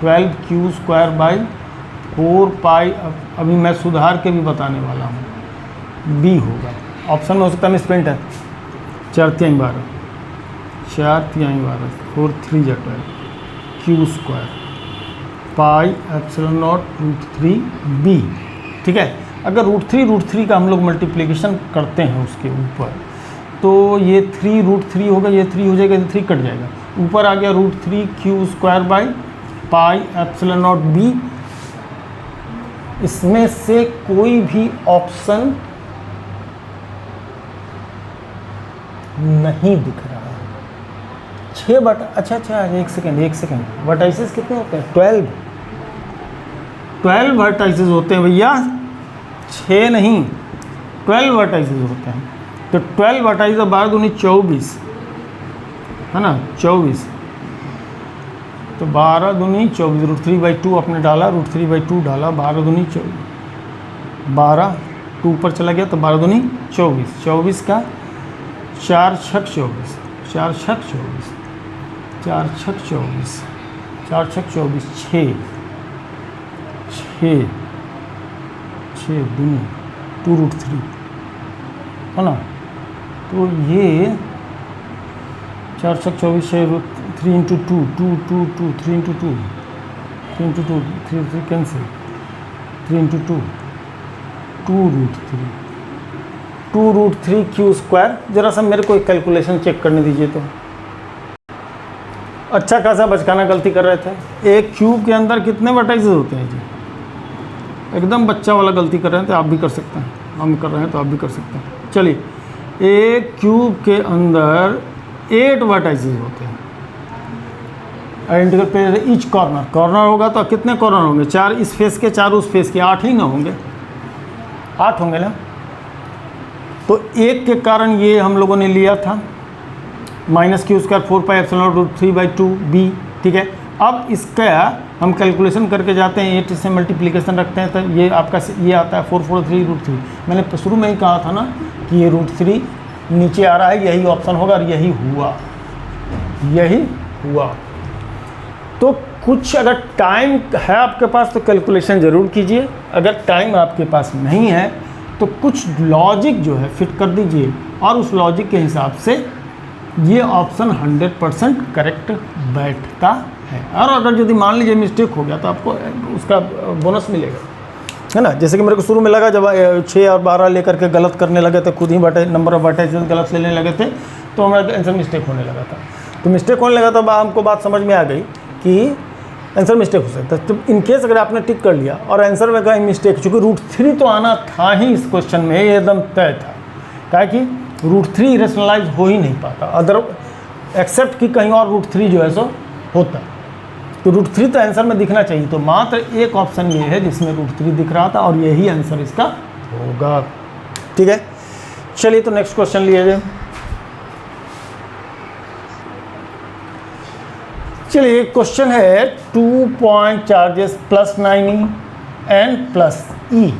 12Q² 4π, अभी मैं सुधार के भी बताने वाला हूँ, बी होगा ऑप्शन में, हो सकता है मिसप्रिंट है, 4 तिहाई 12, 4 तिहाई 12, 4 3 या 12, Q² πε0 √3b, ठीक है। अगर √3 का हम लोग मल्टीप्लिकेशन करते हैं उसके ऊपर, तो ये 3 √3 होगा, ये 3 हो जाएगा, ये 3 कट जाएगा, ऊपर आ गया √3Q² πε0b। इसमें से कोई भी ऑप्शन नहीं दिख रहा है। 6 बटा, अच्छा, एक सेकेंड, वर्टाइसेस कितने होते हैं, 12 वर्टाइसेस होते हैं भैया, 6 नहीं, 12 वर्टाइसेस होते हैं। तो 12 वर्टाइसेस, 12 दूनी 24, है ना, 24, तो 12 दूनी 24, √3/2 आपने डाला, √3/2 डाला, 12 दूनी 24, 12 2 ऊपर चला गया तो 12 दूनी 24, 24 का 4 छक 24, 4 छक 24, 4 छक 24, 4 छक 24, 6 दूनी 2√3, है ना। तो ये 4 छक 24, 3 × 2, 2 2 2, 3 × 2, 3 × 2, 3 कैंसिल, 3 × 2, 2√3, 2√3Q²। जरा सा मेरे को एक कैलकुलेशन चेक करने दीजिए। तो अच्छा खासा बचकाना गलती कर रहे थे। एक क्यूब के अंदर कितने वर्टाइसेस होते हैं जी, एकदम बच्चा वाला गलती कर रहे हैं, तो आप भी कर सकते हैं, हम कर रहे हैं तो आप भी कर सकते हैं। चलिए, एक क्यूब के अंदर 8 वर्टाइसेस होते हैं, आइडेंटिकल पे ईच कॉर्नर होगा तो कितने कॉर्नर होंगे, 4 इस फेस के, 4 उस फेस के, 8 ही ना होंगे, 8 होंगे ना। तो एक के कारण ये हम लोगों ने लिया था -Q² 4πε0 √3/2b, ठीक है। अब इसका हम कैलकुलेशन करके जाते हैं, 8 से मल्टीप्लिकेशन रखते हैं तो ये आपका ये आता है 443 √3। मैंने शुरू में ही कहा था ना कि ये √3 नीचे आ रहा है, यही ऑप्शन होगा, और यही हुआ। तो कुछ अगर टाइम है आपके पास तो कैलकुलेशन ज़रूर कीजिए, अगर टाइम आपके पास नहीं है तो कुछ लॉजिक जो है फिट कर दीजिए और उस लॉजिक के हिसाब से ये ऑप्शन 100% करेक्ट बैठता है। और अगर यदि मान लीजिए मिस्टेक हो गया तो आपको उसका बोनस मिलेगा, है ना। जैसे कि मेरे को शुरू में लगा जब 6 और 12 लेकर के गलत करने लगे थे, खुद ही नंबर ऑफ वर्टाइसेस गलत लेने लगे थे, तो हमारा आंसर मिस्टेक होने लगा था। तो मिस्टेक होने लगा तब हमको बात समझ में आ गई कि आंसर मिस्टेक हो सकता है। तो इन केस अगर आपने टिक कर लिया और आंसर में कहीं मिस्टेक, चूँकि √3 तो आना था ही इस क्वेश्चन में, ये एकदम तय था, क्या कि √3 रेशनलाइज हो ही नहीं पाता, अदर एक्सेप्ट कि कहीं और √3 जो है सो होता। तो √3 तो आंसर में दिखना चाहिए, तो मात्र एक ऑप्शन ये है जिसमें √3 दिख रहा था और यही आंसर इसका होगा। ठीक है, चलिए तो नेक्स्ट क्वेश्चन लिए जाए। चलिए क्वेश्चन है 2 point charges +9e and +e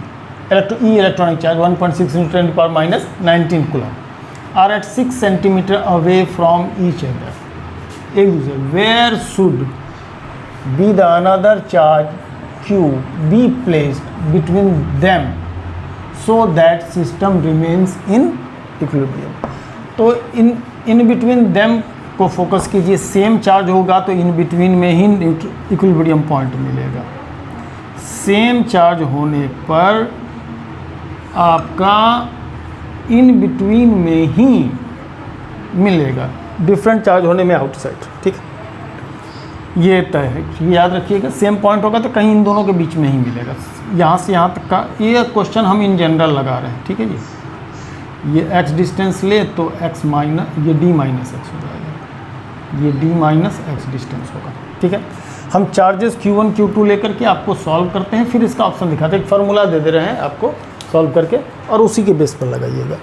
electronic charge 1.6 × 10⁻19 coulomb are at 6 centimetre away from each other, एक दूसरे, where should be the another charge q be placed between them so that system remains in equilibrium. तो इन बिटवीन देम को फोकस कीजिए, सेम चार्ज होगा तो इन बिटवीन में ही इक्विलिब्रियम पॉइंट मिलेगा। सेम चार्ज होने पर आपका इन बिटवीन में ही मिलेगा, डिफरेंट चार्ज होने में आउटसाइड। ठीक है, ये तय है, ये याद रखिएगा। सेम पॉइंट होगा तो कहीं इन दोनों के बीच में ही मिलेगा। यहाँ से यहाँ तक का ये क्वेश्चन हम इन जनरल लगा रहे हैं। ठीक है जी, ये x डिस्टेंस ले तो x माइनस ये d माइनस x हो जाएगा, ये d माइनस x डिस्टेंस होगा। ठीक है, हम चार्जेस q1 q2 लेकर के आपको सॉल्व करते हैं, फिर इसका ऑप्शन दिखाते हैं। एक फार्मूला दे दे रहे हैं आपको सॉल्व करके और उसी के बेस पर लगाइएगा।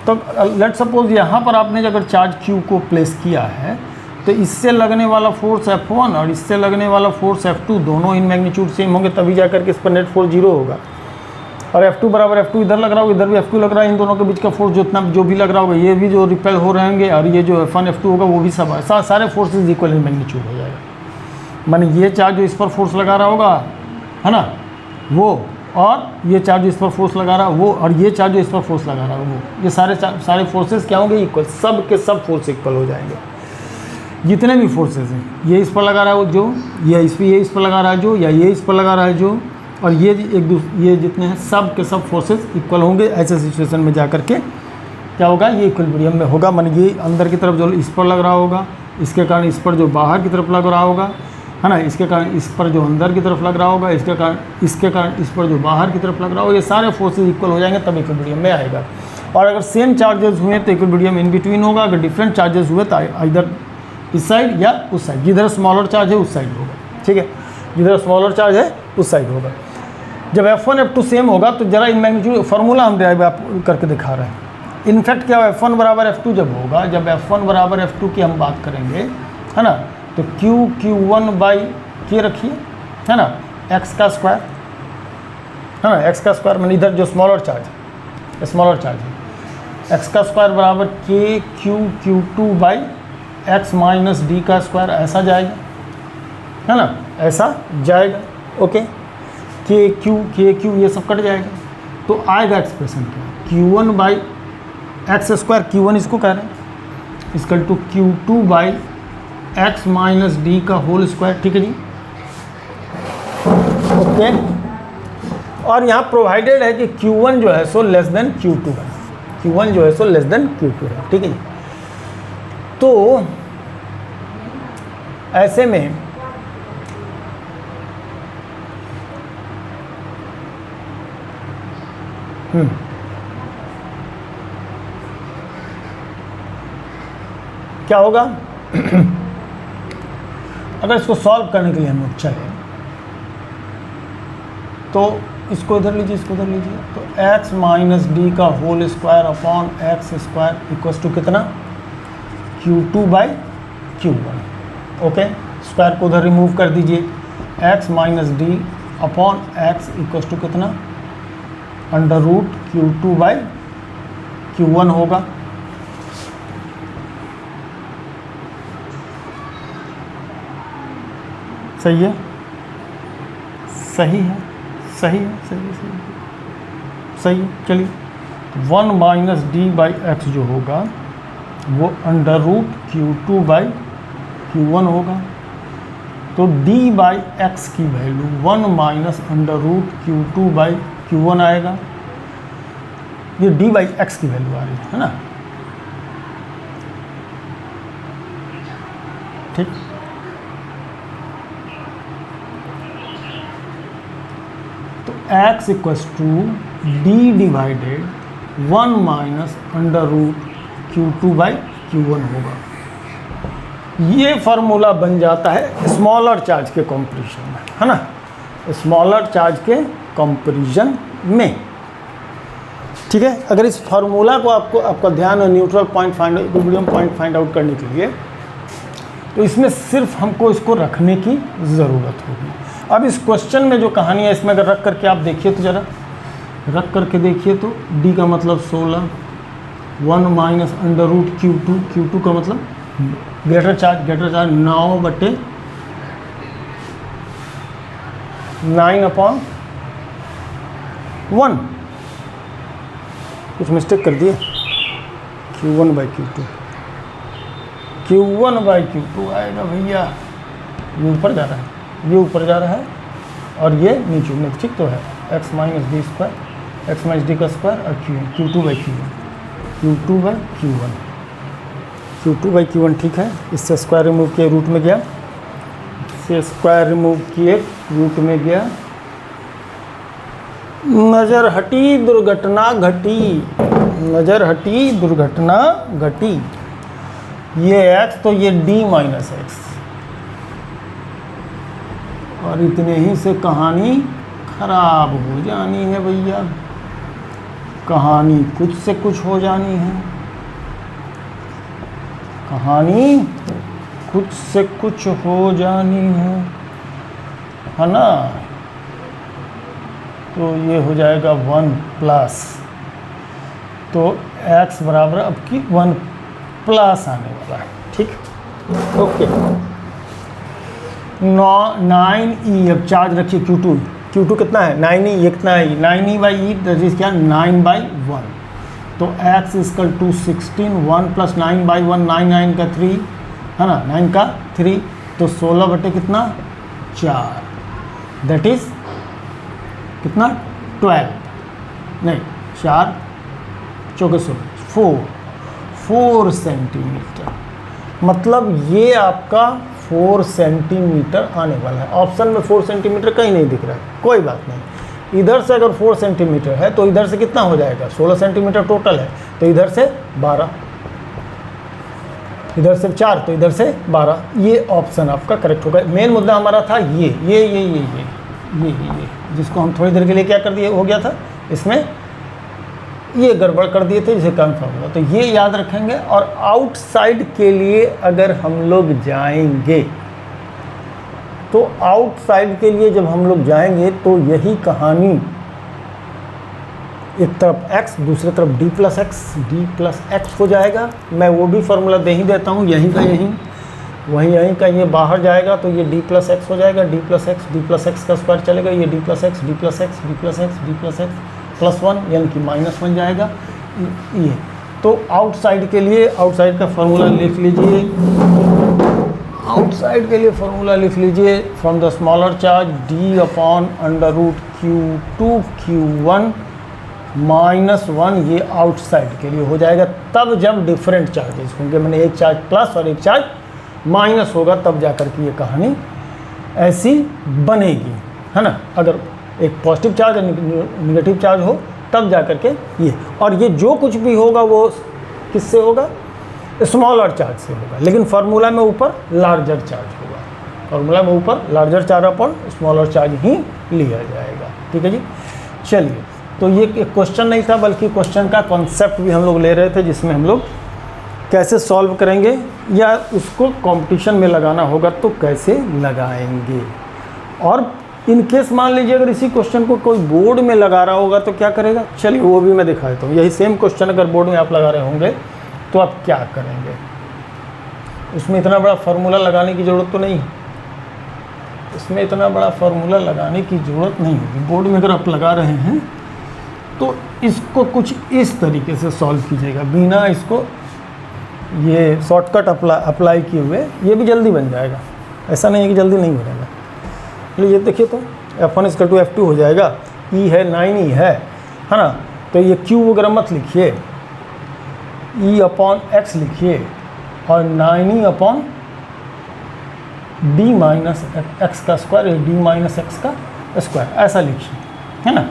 तो लेट सपोज यहाँ पर आपने अगर चार्ज q को प्लेस किया है तो इससे लगने वाला फोर्स F1 और इससे लगने वाला फोर्स F2 दोनों इन मैग्नीट्यूड सेम होंगे, तभी जाकर के इस पर नेट फोर्स 0 होगा। और F2 बराबर F2 इधर लग रहा होगा, इधर भी F2 लग रहा है, इन दोनों के बीच का फोर्स जो भी लग रहा होगा, ये भी जो रिपेल हो रहे होंगे और ये जो F1 F2 होगा वो भी सब सारे फोर्सेज इक्वल इन मैग्नीट्यूड हो जाएगा। माने ये चार्ज जो इस पर फोर्स लगा रहा होगा, है ना, वो, और ये चार्ज इस पर फोर्स लगा रहा वो, और ये चार्ज जो इस पर फोर्स लगा रहा है वो, ये सारे फोर्सेस क्या होंगे, इक्वल, सब के सब फोर्स इक्वल हो जाएंगे। जितने भी फोर्सेस हैं, ये इस पर लगा रहा है जो, ये इस पर लगा रहा है जो, या ये इस पर लगा रहा है जो, और ये जितने हैं सब के सब फोर्सेस इक्वल होंगे। ऐसे सिचुएशन में जाकर के क्या होगा, ये इक्विलिब्रियम में होगा। मान ये अंदर की तरफ जो इस पर लग रहा होगा, इसके कारण इस पर जो बाहर की तरफ लग रहा होगा, है ना, इसके कारण इस पर जो अंदर की तरफ लग रहा होगा, इसके कारण इस पर जो बाहर की तरफ लग रहा होगा, ये सारे फोर्सेस इक्वल हो जाएंगे, तब इक्विलिब्रियम में आएगा। और अगर सेम चार्जेस हुए तो इक्विलिब्रियम इन बिटवीन होगा, अगर डिफरेंट चार्जेस हुए तो इधर इस साइड या उस साइड, जिधर स्मॉलर चार्ज है उस साइड होगा। ठीक है, जिधर स्मॉलर चार्ज है उस साइड होगा। जब F1 F2 सेम होगा तो जरा इन मैग्नीट्यूड फार्मूला हम ड्राइव आप करके दिखा रहे हैं। इनफैक्ट क्या F1 बराबर F2 जब होगा, जब F1 बराबर F2 की हम बात करेंगे, है ना, तो Q1 बाई K रखिए, है ना, x का स्क्वायर, है ना, x का स्क्वायर मैंने इधर जो स्मॉलर चार्ज है x का स्क्वायर बराबर Q2 by x minus d का स्क्वायर, ऐसा जाएगा, है ना, ऐसा जाएगा। ओके, K Q ये सब कट जाएगा, तो आएगा एक्सप्रेशन क्या, Q1 by x square, Q1 इसको कह रहे हैं, equal to Q2 by x minus d का होल स्क्वायर। ठीक है जी, ओके। और यहाँ प्रोवाइडेड है कि Q1 जो है सो लेस देन Q2 है, Q1 जो है सो लेस देन Q2 है। ठीक है जी, तो ऐसे में क्या होगा अगर इसको सॉल्व करने के लिए हम लोग चले तो इसको इधर लीजिए, इसको इधर लीजिए, तो x माइनस डी का whole square upon x square equals to कितना, Q2 by Q1। Okay, square को उधर रिमूव कर दीजिए, x minus D upon X equals to कितना, under root Q2 by Q1 होगा। सही है, सही है, सही है, सही है, सही है, सही है। चलिए 1 माइनस डी बाई एक्स जो होगा वो under root Q2 by Q1 होगा। तो d बाई एक्स की value 1 minus under root Q2 by Q1 आएगा। ये d बाई एक्स की वैल्यू आ रही है ना, ठीक। तो x equals to d divided 1 minus under root Q2 by Q1 होगा। ये फार्मूला बन जाता है स्मॉलर चार्ज के कंपैरिजन में, है ना, स्मॉलर चार्ज के कंपैरिजन में, ठीक है। अगर इस फार्मूला को आपका ध्यान है neutral point find equilibrium point find out करने के लिए, तो इसमें सिर्फ हमको इसको रखने की ज़रूरत होगी। अब इस क्वेश्चन में जो कहानी है इसमें अगर रख करके आप देखिए तो ज़रा रख करके देखिए तो d का मतलब 16, 1 माइनस अंडर रूट Q2 का मतलब ग्रेटर चार्ज 9 बटे 9/1। कुछ मिस्टेक कर दिए, Q1 बाई Q2 आएगा भैया। ये ऊपर जा रहा है, ये ऊपर जा रहा है और ये नीचे में, ठीक तो है। x minus D square, x minus d का स्क्वायर और Q2 बाई Q1, ठीक है। इससे स्क्वायर रिमूव किए रूट में गया, इससे स्क्वायर रिमूव किए रूट में गया। नज़र हटी दुर्घटना घटी। ये x तो ये d माइनस एक्स, और इतने ही से कहानी खराब हो जानी है भैया। कहानी कुछ से कुछ हो जानी है, कहानी कुछ से कुछ हो जानी है ना। तो ये हो जाएगा 1 प्लस, तो x बराबर अब की 1 प्लस आने वाला है, ठीक। ओके, 9e, अब चार्ज रखिए Q2 कितना है 9e, ये कितना है 9e by E, that is क्या 9/1। तो x इक्वल टू 16, 1 प्लस 9/1, 9 का 3 है ना, 9 का 3, तो 16 बटे कितना 4, दैट इज कितना 12, नहीं 4 चौके 4 सेंटीमीटर। मतलब ये आपका 4 सेंटीमीटर आने वाला है। ऑप्शन में 4 सेंटीमीटर कहीं नहीं दिख रहा है, कोई बात नहीं। इधर से अगर 4 सेंटीमीटर है तो इधर से कितना हो जाएगा, 16 सेंटीमीटर टोटल है, तो इधर से 12, इधर से 4, तो इधर से 12। ये ऑप्शन आपका करेक्ट होगा। मेन मुद्दा हमारा था ये जिसको हम थोड़ी देर के लिए क्या कर दिए, हो गया था इसमें ये गड़बड़ कर दिए थे, जिसे कन्फर्म हुआ। तो ये याद रखेंगे। और आउटसाइड के लिए अगर हम लोग जाएंगे, तो आउटसाइड के लिए जब हम लोग जाएंगे तो यही कहानी, एक तरफ x दूसरी तरफ d प्लस x हो जाएगा। मैं वो भी फार्मूला दे ही देता हूँ, यहीं का ये बाहर जाएगा, तो ये d प्लस एक्स हो जाएगा, d प्लस एक्स का स्क्वायर चलेगा, ये d प्लस एक्स प्लस 1 यानी कि -1 जाएगा ये। तो आउटसाइड के लिए आउटसाइड का फार्मूला लिख लीजिए, आउटसाइड के लिए फार्मूला लिख लीजिए, from the smaller charge d upon under root Q2 Q1 -1, ये आउटसाइड के लिए हो जाएगा। तब जब डिफरेंट चार्जेस होंगे, मैंने एक चार्ज प्लस और एक चार्ज माइनस होगा, तब जाकर के ये कहानी ऐसी बनेगी, है ना। अगर एक पॉजिटिव चार्ज और निगेटिव चार्ज हो तब जाकर के ये, और ये जो कुछ भी होगा वो किससे होगा, स्मॉलर चार्ज से होगा, लेकिन फार्मूला में ऊपर लार्जर चार्ज होगा। फार्मूला में ऊपर larger charge upon smaller charge ही लिया जाएगा, ठीक है जी। चलिए, तो ये एक क्वेश्चन नहीं था, बल्कि क्वेश्चन का कॉन्सेप्ट भी हम लोग ले रहे थे, जिसमें हम लोग कैसे सॉल्व करेंगे या उसको कंपटीशन में लगाना होगा तो कैसे लगाएंगे। और इन केस मान लीजिए अगर इसी क्वेश्चन को कोई बोर्ड में लगा रहा होगा तो क्या करेगा, चलिए वो भी मैं दिखा देता हूँ। यही सेम क्वेश्चन अगर बोर्ड में आप लगा रहे होंगे तो आप क्या करेंगे। उसमें इतना बड़ा फार्मूला लगाने की ज़रूरत तो नहीं, इसमें इतना बड़ा फार्मूला लगाने की ज़रूरत नहीं होगी। बोर्ड में अगर आप लगा रहे हैं तो इसको कुछ इस तरीके से सॉल्व कीजिएगा, बिना इसको ये शॉर्टकट अप्लाई किए हुए ये भी जल्दी बन जाएगा, ऐसा नहीं है कि जल्दी नहीं बनेगा। चलिए ये देखिए तो F1 = F2 हो जाएगा, E है 9E है ना, तो ये Q वगैरह मत लिखिए, E/x लिखिए और 9E/d - x का स्क्वायर, d - x का स्क्वायर ऐसा लिखिए, है ना,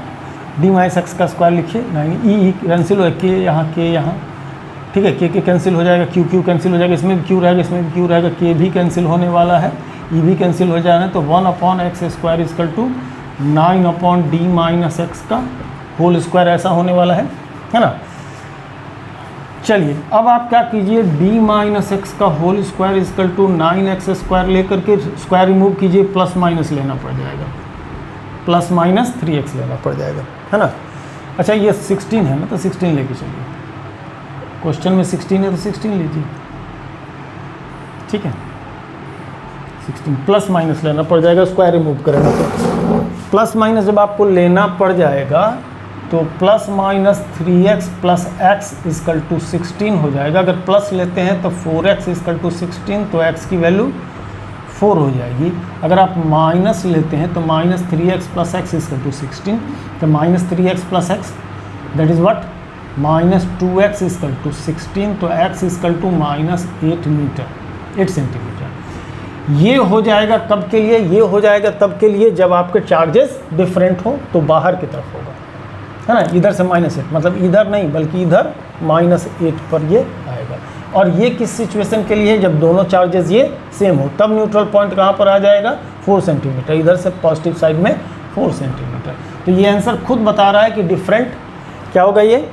d - x का स्क्वायर लिखिए। 9E कैंसिल हो, k यहाँ k यहाँ, ठीक है, k कैंसिल हो जाएगा, q कैंसिल हो जाएगा, इसमें भी q रहेगा, इसमें भी q रहेगा, k भी कैंसिल होने वाला है, e भी कैंसिल हो जाएगा, तो 1/x² = 9/d - x का होल स्क्वायर ऐसा होने वाला है ना। चलिए अब आप क्या कीजिए, d - x का होल स्क्वायर = 9x² लेकर के स्क्वायर रिमूव कीजिए, प्लस माइनस लेना पड़ जाएगा, +-3x लेना पड़ जाएगा, है ना। अच्छा ये 16 है ना, तो 16 लेके चलिए, क्वेश्चन में 16 है तो 16 लीजिए, ठीक है। 16 प्लस माइनस लेना पड़ जाएगा, स्क्वायर रिमूव करेंगे तो प्लस माइनस जब आपको लेना पड़ जाएगा तो +-3x + x = 16 हो जाएगा। अगर प्लस लेते हैं तो 4x = 16, तो x की वैल्यू 4 हो जाएगी। अगर आप माइनस लेते हैं तो -3x + x = 16, तो -3x + x that is what, -2x = 16, तो x = -8 मीटर, 8 सेंटीमीटर। ये हो जाएगा कब के लिए, ये हो जाएगा तब के लिए जब आपके चार्जेस डिफरेंट हो, तो बाहर की तरफ होगा, है ना, इधर से -8, मतलब इधर नहीं बल्कि इधर -8 पर ये आएगा। और ये किस सिचुएशन के लिए है, जब दोनों चार्जेस ये सेम हो, तब न्यूट्रल पॉइंट कहाँ पर आ जाएगा, 4 सेंटीमीटर, इधर से पॉजिटिव साइड में 4 सेंटीमीटर। तो ये आंसर खुद बता रहा है कि डिफरेंट क्या होगा, ये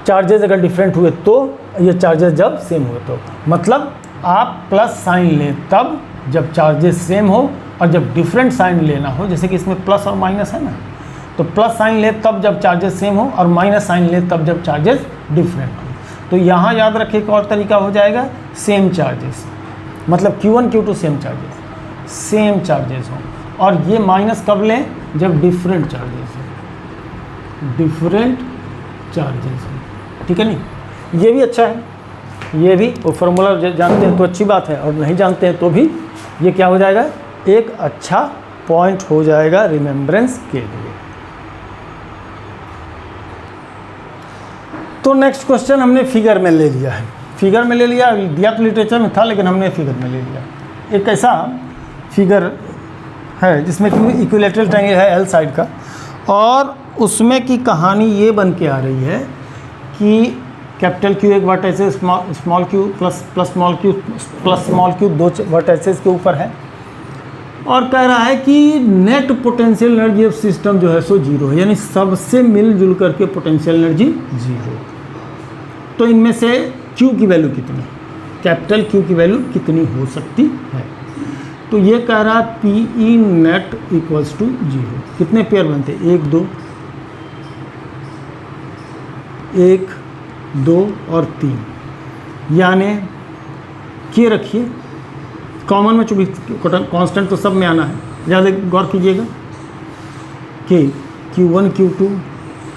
चार्जेस अगर डिफरेंट हुए तो, ये चार्जेस जब सेम हुए तो, मतलब आप प्लस साइन लें तब जब चार्जेस सेम हो, और जब डिफरेंट साइन लेना हो, जैसे कि इसमें प्लस और माइनस है ना, तो प्लस साइन ले तब जब चार्जेस सेम हो, और माइनस साइन ले तब जब चार्जेस डिफरेंट हो। तो यहाँ याद रखिए एक और तरीका हो जाएगा, सेम चार्जेस, मतलब Q1 Q2 सेम चार्जेस हो, और ये माइनस कब लें, जब डिफरेंट चार्जेस हो, डिफरेंट चार्जेस हो, ठीक है नहीं। ये भी अच्छा है, ये भी वो फार्मूला जानते हैं तो अच्छी बात है, और नहीं जानते हैं तो भी ये क्या हो जाएगा, एक अच्छा पॉइंट हो जाएगा रिमेम्बरेंस के लिए। तो नेक्स्ट क्वेश्चन हमने फिगर में ले लिया है, फिगर में ले लिया, दिया तो लिटरेचर में था लेकिन हमने फिगर में ले लिया। एक ऐसा फिगर है जिसमें कि इक्विलैटरल ट्रायंगल है एल साइड का, और उसमें की कहानी ये बन के आ रही है कि कैपिटल Q एक vertex, small q plus small q दो वर्टेक्सेस के ऊपर है, और कह रहा है कि net potential energy of system जो है सो 0 है, यानी सबसे मिलजुल करके पोटेंशियल एनर्जी 0। तो इनमें से Q की वैल्यू कितनी, कैपिटल Q की वैल्यू कितनी हो सकती है। तो ये कह रहा है PE नेट = 0। कितने पेयर बनते हैं, 1 2 और 3, यानी के रखिए कॉमन में, चूँकि कांस्टेंट तो सब में आना है, ज़्यादा गौर कीजिएगा, के Q1 Q2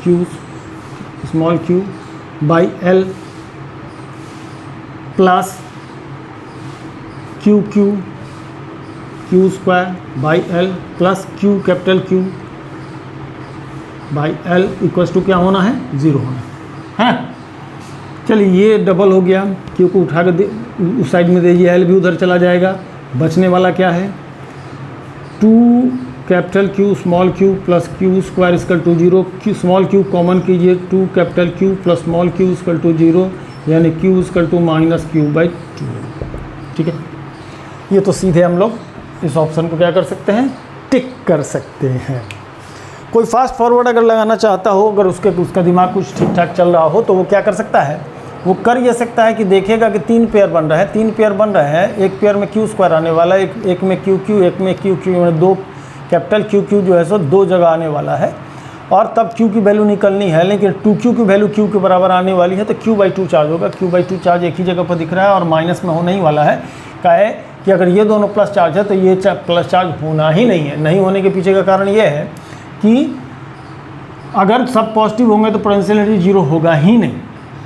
Q small q by L plus Q square by L plus Q capital Q by L = क्या होना है, 0 होना है। चलिए ये डबल हो गया, Q को उठा कर उस साइड में दीजिए, L भी उधर चला जाएगा, बचने वाला क्या है, 2 capital Q small q plus Q square = 0, Q small q common कीजिए, 2 capital Q plus small q = 0, यानी Q = -q/2। ठीक है, ये तो सीधे हम लोग इस ऑप्शन को क्या कर सकते हैं, टिक कर सकते हैं। कोई फास्ट फॉरवर्ड अगर लगाना चाहता हो, अगर उसका दिमाग कुछ ठीक ठाक चल रहा हो, तो वो क्या कर सकता है, वो कर ये सकता है कि देखेगा कि 3 पेयर बन रहा है, 3 पेयर बन रहे हैं, एक पेयर में Q स्क्वायर आने वाला है, एक में QQ, एक में QQ, में 2 कैपिटल QQ जो है सो 2 जगह आने वाला है, और तब Q की वैल्यू निकलनी है, लेकिन 2Q की वैल्यू Q के बराबर आने वाली है, तो Q/2 चार्ज होगा। Q/2 चार्ज एक ही जगह पर दिख रहा है और माइनस में होने ही वाला है। क्या है कि अगर ये दोनों प्लस चार्ज है तो ये प्लस चार्ज होना ही नहीं है। नहीं होने के पीछे का कारण ये है कि अगर सब पॉजिटिव होंगे तो पोटेंशियल एनर्जी जीरो होगा ही नहीं,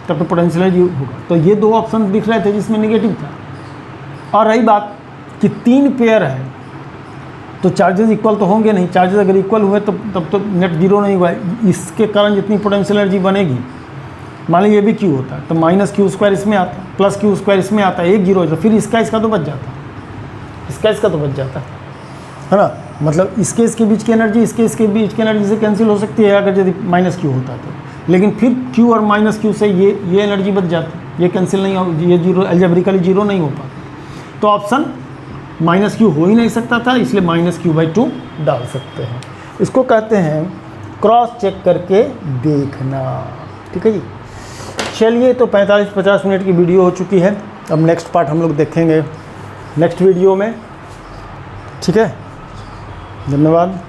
तब तो पोटेंशियल एनर्जी होगा। तो ये दो ऑप्शन दिख रहे थे जिसमें नेगेटिव था। और रही बात कि 3 पेयर है तो चार्जेस इक्वल तो होंगे नहीं, चार्जेस अगर इक्वल हुए तब तो नेट जीरो नहीं हुआ। इसके कारण जितनी पोटेंशियल एनर्जी बनेगी, मान लीजिए ये भी क्यू होता है तो माइनस क्यू स्क्वायर इसमें आता, प्लस क्यू स्क्वायर इसमें आता, एक जीरो तो फिर इसका तो बच जाता, इसका तो बच जाता है ना। मतलब इसके बीच की एनर्जी इसके बीच की एनर्जी से कैंसिल हो सकती है अगर यदि माइनस क्यू होता तो, लेकिन फिर क्यू और माइनस क्यू से ये एनर्जी बच जाती, ये कैंसिल नहीं हो, ये जीरो एल्जेब्रिकली जीरो नहीं हो पाता। तो ऑप्शन माइनस क्यू हो ही नहीं सकता था, इसलिए -q/2 डाल सकते हैं। इसको कहते हैं क्रॉस चेक करके देखना। ठीक है जी। चलिए, तो 45-50 मिनट की वीडियो हो चुकी है। अब नेक्स्ट पार्ट हम लोग देखेंगे नेक्स्ट वीडियो में। ठीक है, धन्यवाद।